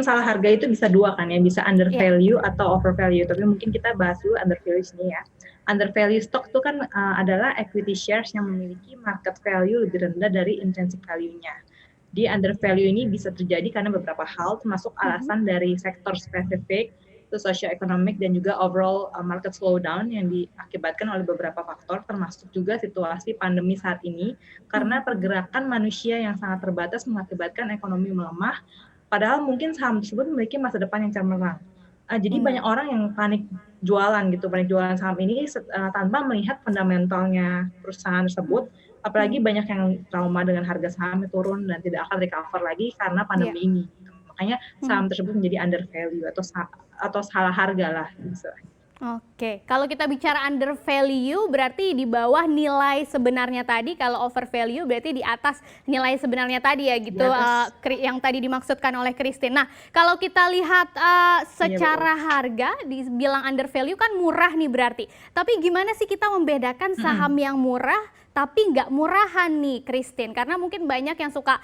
salah harga itu bisa dua kan ya, bisa under Iya. value atau over value. Tapi mungkin kita bahas dulu under value sini ya. Under value stock itu kan adalah equity shares yang memiliki market value lebih rendah dari intrinsic value-nya. Di under value ini bisa terjadi karena beberapa hal, termasuk alasan dari sektor spesifik, itu socio-economic dan juga overall market slowdown yang diakibatkan oleh beberapa faktor, termasuk juga situasi pandemi saat ini, karena pergerakan manusia yang sangat terbatas mengakibatkan ekonomi melemah, padahal mungkin saham tersebut memiliki masa depan yang cemerlang. Jadi banyak orang yang panik jualan saham ini tanpa melihat fundamentalnya perusahaan tersebut, apalagi banyak yang trauma dengan harga sahamnya turun dan tidak akan recover lagi karena Iya. pandemi ini. Makanya saham tersebut menjadi under value atau salah harga lah. Oke, kalau kita bicara under value berarti di bawah nilai sebenarnya tadi, kalau over value berarti di atas nilai sebenarnya tadi ya gitu, yang tadi dimaksudkan oleh Christine. Nah, kalau kita lihat secara harga, dibilang under value kan murah nih berarti. Tapi gimana sih kita membedakan saham yang murah tapi nggak murahan nih, Christine? Karena mungkin banyak yang suka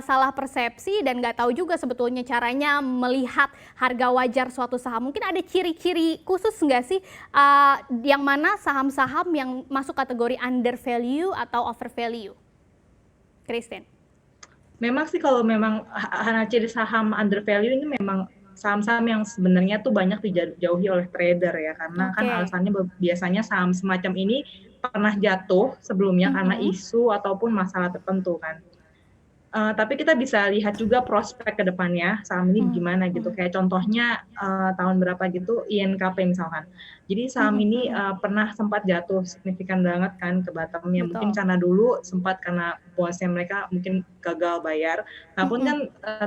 salah persepsi dan nggak tahu juga sebetulnya caranya melihat harga wajar suatu saham. Mungkin ada ciri-ciri khusus nggak sih yang mana saham-saham yang masuk kategori under value atau over value, Christine? Memang sih kalau memang ciri saham under value ini memang saham-saham yang sebenarnya tuh banyak dijauhi oleh trader ya, karena kan alasannya biasanya saham semacam ini pernah jatuh sebelumnya karena isu ataupun masalah tertentu kan. Tapi kita bisa lihat juga prospek ke depannya saham ini gimana gitu. Kayak contohnya tahun berapa gitu INKP misalkan. Jadi saham ini pernah sempat jatuh signifikan banget kan ke bottomnya. Mungkin karena dulu sempat karena bosnya mereka mungkin gagal bayar. Namun kan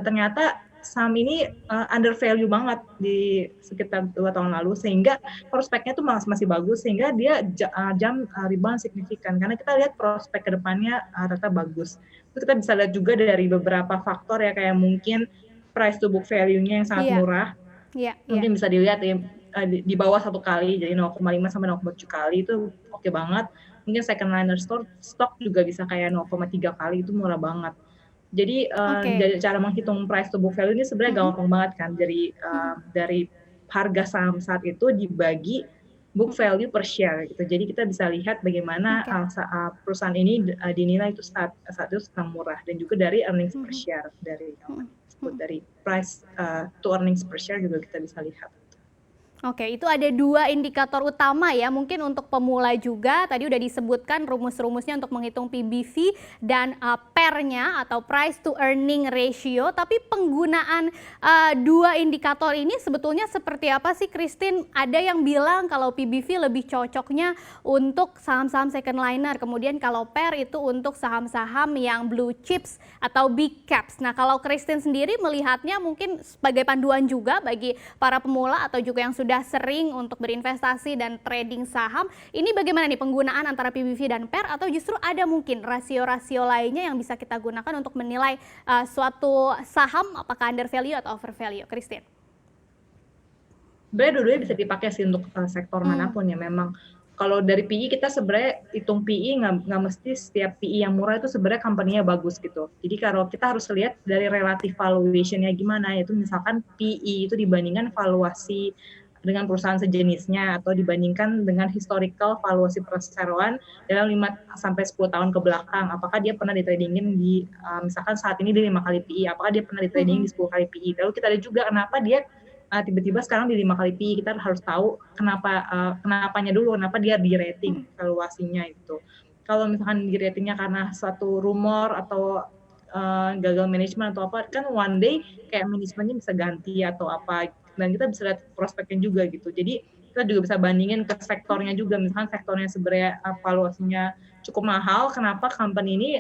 ternyata saham ini under value banget di sekitar 2 tahun lalu, sehingga prospeknya tuh masih bagus, sehingga dia rebound signifikan karena kita lihat prospek kedepannya ternyata bagus. Terus kita bisa lihat juga dari beberapa faktor ya, kayak mungkin price to book value-nya yang sangat murah, mungkin bisa dilihat di bawah 1 kali, jadi 0,5 sampai 0,7 kali itu oke banget. Mungkin second liner stock juga bisa kayak 0,3 kali, itu murah banget. Jadi dari cara menghitung price to book value ini sebenarnya gampang banget kan, dari harga saham saat itu dibagi book value per share gitu. Jadi kita bisa lihat bagaimana perusahaan ini dinilai itu saat itu sedang murah, dan juga dari earnings per share dari price to earnings per share juga kita bisa lihat. Oke, itu ada 2 indikator utama ya, mungkin untuk pemula juga. Tadi udah disebutkan rumus-rumusnya untuk menghitung PBV dan PER-nya atau price to earning ratio. Tapi penggunaan 2 indikator ini sebetulnya seperti apa sih, Christine? Ada yang bilang kalau PBV lebih cocoknya untuk saham-saham second liner, kemudian kalau PER itu untuk saham-saham yang blue chips atau big caps. Nah, kalau Christine sendiri melihatnya mungkin sebagai panduan juga bagi para pemula atau juga yang sudah sering untuk berinvestasi dan trading saham, ini bagaimana nih penggunaan antara PBV dan PER, atau justru ada mungkin rasio-rasio lainnya yang bisa kita gunakan untuk menilai suatu saham apakah under value atau over value, Christine? Sebenarnya dua-duanya bisa dipakai sih untuk sektor manapun ya. Memang kalau dari PE kita sebenarnya hitung PE nggak mesti setiap PE yang murah itu sebenarnya company-nya bagus gitu. Jadi kalau kita harus lihat dari relative valuation-nya gimana, yaitu misalkan PE itu dibandingkan valuasi dengan perusahaan sejenisnya, atau dibandingkan dengan historical valuasi perseroan dalam 5-10 tahun ke belakang. Apakah dia pernah ditradingin di misalkan saat ini di 5 kali PE, apakah dia pernah ditradingin di 10 kali PE. Lalu kita lihat juga kenapa dia tiba-tiba sekarang di 5 kali PE. Kita harus tahu kenapanya dulu, kenapa dia di rating valuasinya itu. Kalau misalkan di ratingnya karena suatu rumor atau gagal manajemen atau apa, kan one day kayak manajemennya bisa ganti atau apa, dan kita bisa lihat prospeknya juga gitu. Jadi kita juga bisa bandingin ke sektornya juga, misalkan sektornya sebenarnya valuasinya cukup mahal, kenapa company ini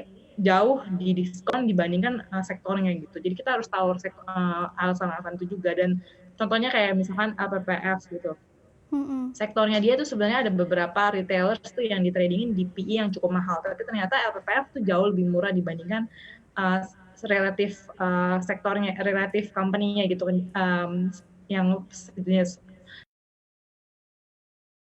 jauh di diskon dibandingkan sektornya gitu. Jadi kita harus tahu alasan-alasan itu juga. Dan contohnya kayak misalkan LPPF gitu. Sektornya dia tuh sebenarnya ada beberapa retailers tuh yang ditradingin di PE yang cukup mahal, tapi ternyata LPPF tuh jauh lebih murah dibandingkan relatif sektornya, relatif company-nya gitu, yang sejenis